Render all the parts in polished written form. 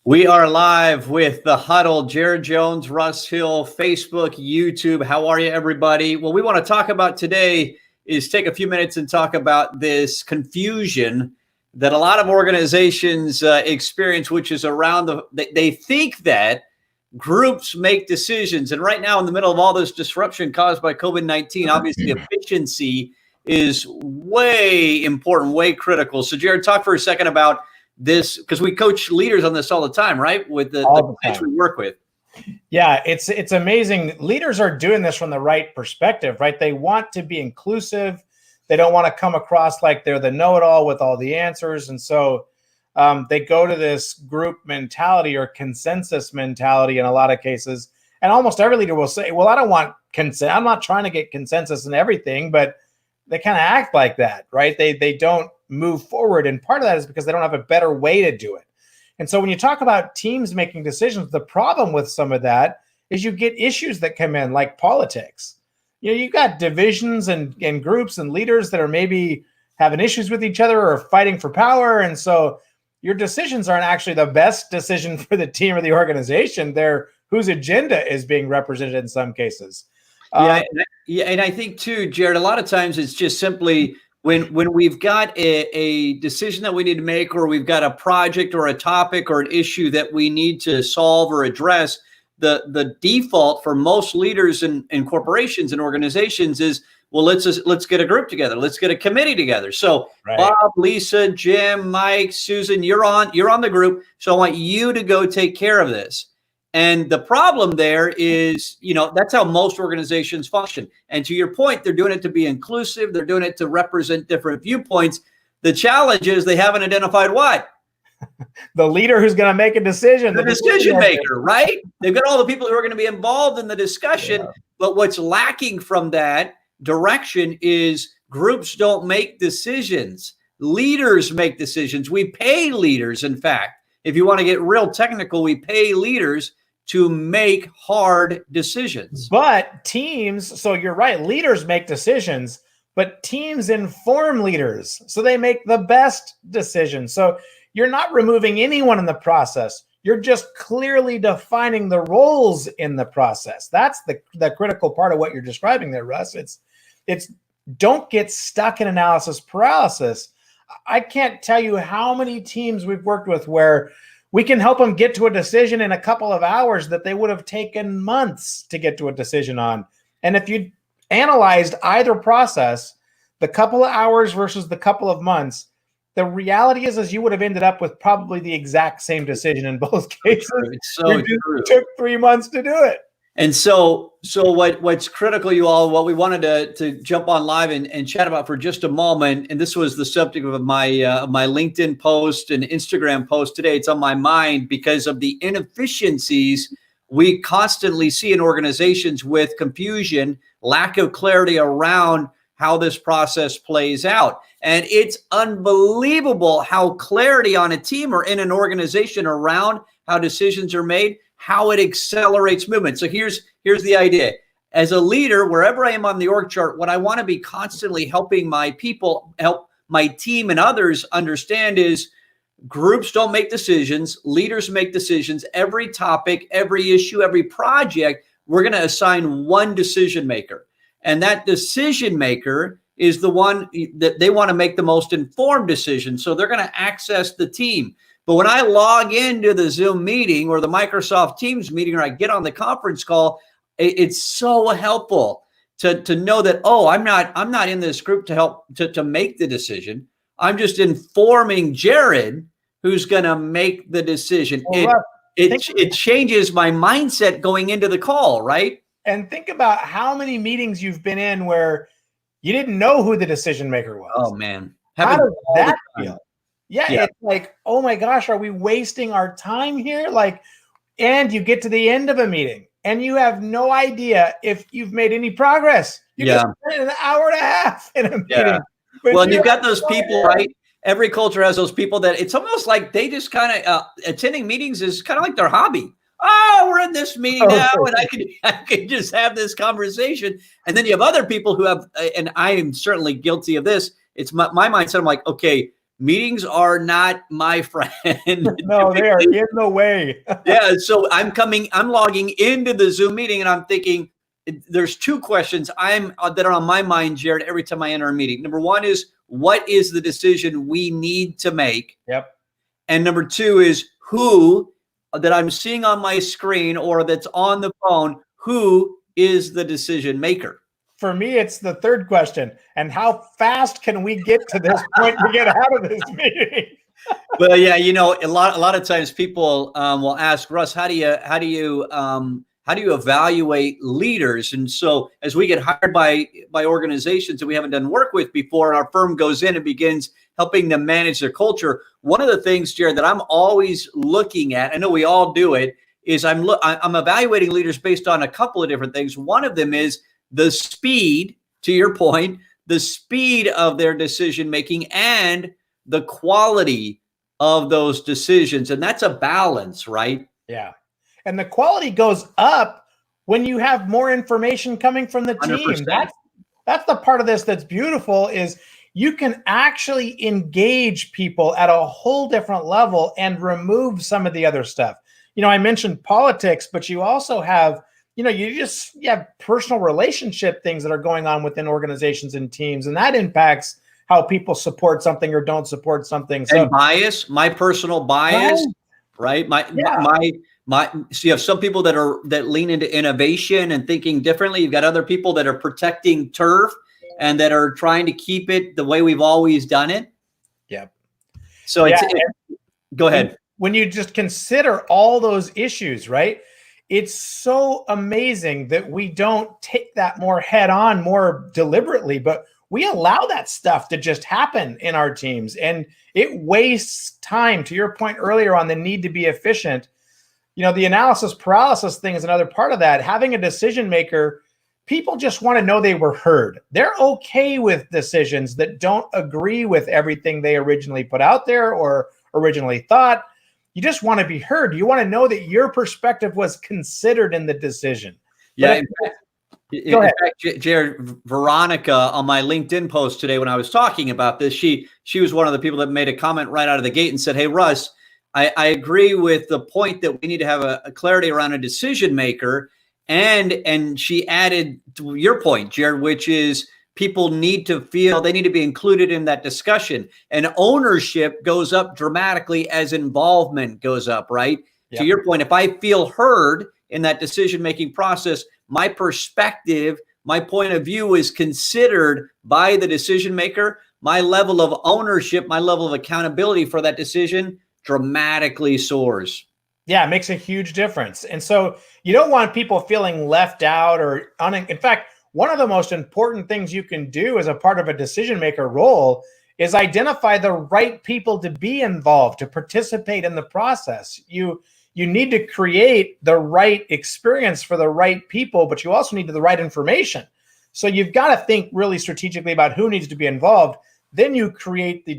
We are live with the Huddle. Jared Jones, Russ Hill, Facebook, YouTube. How are you, everybody? What we want to talk about today is take a few minutes and talk about this confusion that a lot of organizations experience, which is around they think that groups make decisions. And right now, in the middle of all this disruption caused by COVID-19, obviously efficiency is way important, way critical. So, Jared, talk for a second about this, because we coach leaders on this all the time, right? With the clients we work with. Yeah, it's amazing. Leaders are doing this from the right perspective, right? They want to be inclusive. They don't want to come across like they're the know-it-all with all the answers. And so they go to this group mentality or consensus mentality in a lot of cases. And almost every leader will say, well, I don't want consent. I'm not trying to get consensus in everything, but they kind of act like that, right? They don't move forward. And part of that is because they don't have a better way to do it. And so when you talk about teams making decisions, the problem with some of that is you get issues that come in like politics. You know, you've got divisions and groups and leaders that are maybe having issues with each other or fighting for power. And so your decisions aren't actually the best decision for the team or the organization. They're whose agenda is being represented in some cases. And I think too, Jared, a lot of times it's just simply when we've got a decision that we need to make, or we've got a project or a topic or an issue that we need to solve or address, the default for most leaders in corporations and organizations is, well, let's get a group together. Let's get a committee together. So right. Bob, Lisa, Jim, Mike, Susan, you're on the group. So I want you to go take care of this. And the problem there is, that's how most organizations function. And to your point, they're doing it to be inclusive. They're doing it to represent different viewpoints. The challenge is they haven't identified what? The leader who's going to make a decision. The decision maker, right? They've got all the people who are going to be involved in the discussion. Yeah. But what's lacking from that direction is groups don't make decisions. Leaders make decisions. We pay leaders, in fact. If you want to get real technical, we pay leaders to make hard decisions. But teams, so you're right, leaders make decisions, but teams inform leaders. So they make the best decisions. So you're not removing anyone in the process. You're just clearly defining the roles in the process. That's the critical part of what you're describing there, Russ. It's don't get stuck in analysis paralysis. I can't tell you how many teams we've worked with where we can help them get to a decision in a couple of hours that they would have taken months to get to a decision on. And if you analyzed either process, the couple of hours versus the couple of months, the reality is you would have ended up with probably the exact same decision in both cases. It's so true. It took 3 months to do it. And so what's critical, you all, what we wanted to jump on live and chat about for just a moment, and this was the subject of my LinkedIn post and Instagram post today. It's on my mind because of the inefficiencies we constantly see in organizations with confusion, lack of clarity around how this process plays out. And it's unbelievable how clarity on a team or in an organization around how decisions are made, how it accelerates movement. So here's the idea. As a leader, wherever I am on the org chart, what I want to be constantly helping my people, help my team and others understand is groups don't make decisions. Leaders make decisions. Every topic, every issue, every project, we're going to assign one decision maker. And that decision maker is the one that they want to make the most informed decision. So they're going to access the team. But when I log into the Zoom meeting or the Microsoft Teams meeting, or I get on the conference call, it's so helpful to know that, I'm not in this group to help to make the decision. I'm just informing Jared who's going to make the decision. It changes my mindset going into the call, right? And think about how many meetings you've been in where you didn't know who the decision maker was. Oh, man. How does that feel? Yeah, it's like, oh my gosh, are we wasting our time here? And you get to the end of a meeting and you have no idea if you've made any progress. You just spent an hour and a half in a meeting. Yeah. Well, and you've got those people, right? Every culture has those people that it's almost like they just kind of attending meetings is kind of like their hobby. Oh, we're in this meeting now, and I can just have this conversation. And then you have other people who have, and I am certainly guilty of this. It's my mindset. I'm like, okay, Meetings are not my friend. No, they are in the way. Yeah. So I'm logging into the Zoom meeting and I'm thinking there's two questions that are on my mind, Jared, every time I enter a meeting. Number one is, what is the decision we need to make? Yep. And number two is, who that I'm seeing on my screen or that's on the phone, who is the decision maker? For me, it's the third question. And how fast can we get to this point to get out of this meeting? Well, yeah, a lot of times people will ask, Russ, how do you evaluate leaders? And so as we get hired by organizations that we haven't done work with before, and our firm goes in and begins helping them manage their culture, one of the things, Jared, that I'm always looking at, I know we all do it, is I'm evaluating leaders based on a couple of different things. One of them is the speed, to your point, the speed of their decision making and the quality of those decisions. And that's a balance, right? Yeah. And the quality goes up when you have more information coming from the team. 100%. That's the part of this that's beautiful, is you can actually engage people at a whole different level and remove some of the other stuff. I mentioned politics, but you also have, you have personal relationship things that are going on within organizations and teams, and that impacts how people support something or don't support something. So, and bias, my personal bias, right? So you have some people that lean into innovation and thinking differently. You've got other people that are protecting turf and that are trying to keep it the way we've always done it. Yep. So go ahead. When you just consider all those issues, right? It's so amazing that we don't take that more head on, more deliberately, but we allow that stuff to just happen in our teams, and it wastes time. To your point earlier on the need to be efficient, the analysis paralysis thing is another part of that. Having a decision maker, people just want to know they were heard. They're okay with decisions that don't agree with everything they originally put out there or originally thought. You just want to be heard. You want to know that your perspective was considered in the decision. Yeah. In fact, Jared, Veronica on my LinkedIn post today, when I was talking about this, she was one of the people that made a comment right out of the gate and said, "Hey, Russ, I agree with the point that we need to have a clarity around a decision maker." And she added to your point, Jared, which is people need to feel they need to be included in that discussion. And ownership goes up dramatically as involvement goes up, right? Yep. To your point, if I feel heard in that decision-making process, my perspective, my point of view is considered by the decision maker. My level of ownership, my level of accountability for that decision dramatically soars. Yeah, it makes a huge difference. And so you don't want people feeling left out or in fact, one of the most important things you can do as a part of a decision maker role is identify the right people to be involved, to participate in the process. You need to create the right experience for the right people, but you also need the right information. So you've got to think really strategically about who needs to be involved. Then you create the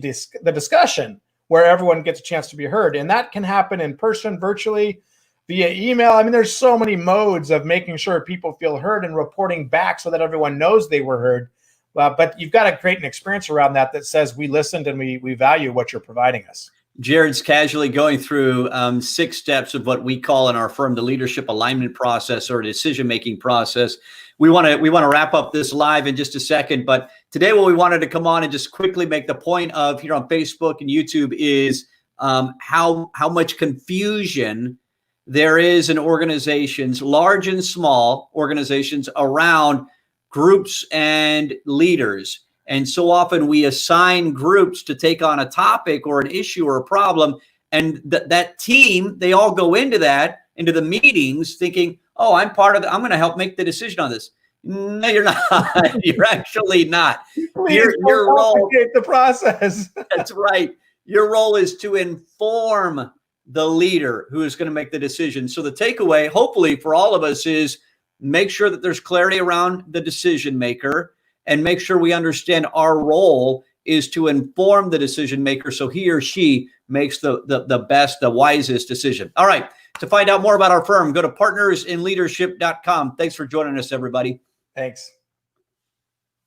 discussion where everyone gets a chance to be heard. And that can happen in person, virtually, via email. I mean, there's so many modes of making sure people feel heard and reporting back so that everyone knows they were heard. But you've got to create an experience around that says we listened and we value what you're providing us. Jared's casually going through 6 steps of what we call in our firm the leadership alignment process or decision-making process. We want to wrap up this live in just a second, but today what we wanted to come on and just quickly make the point of here on Facebook and YouTube is how much confusion there is in organizations, large and small organizations, around groups and leaders. And so often we assign groups to take on a topic or an issue or a problem. And that team, they all go into the meetings thinking, oh, I'm part of I'm going to help make the decision on this. No, you're not. You're actually not. Your role, the process. That's right. Your role is to inform the leader who is going to make the decision. So the takeaway, hopefully for all of us, is make sure that there's clarity around the decision maker and make sure we understand our role is to inform the decision maker so he or she makes the best, the wisest decision. All right. To find out more about our firm, go to partnersinleadership.com. Thanks for joining us, everybody. Thanks.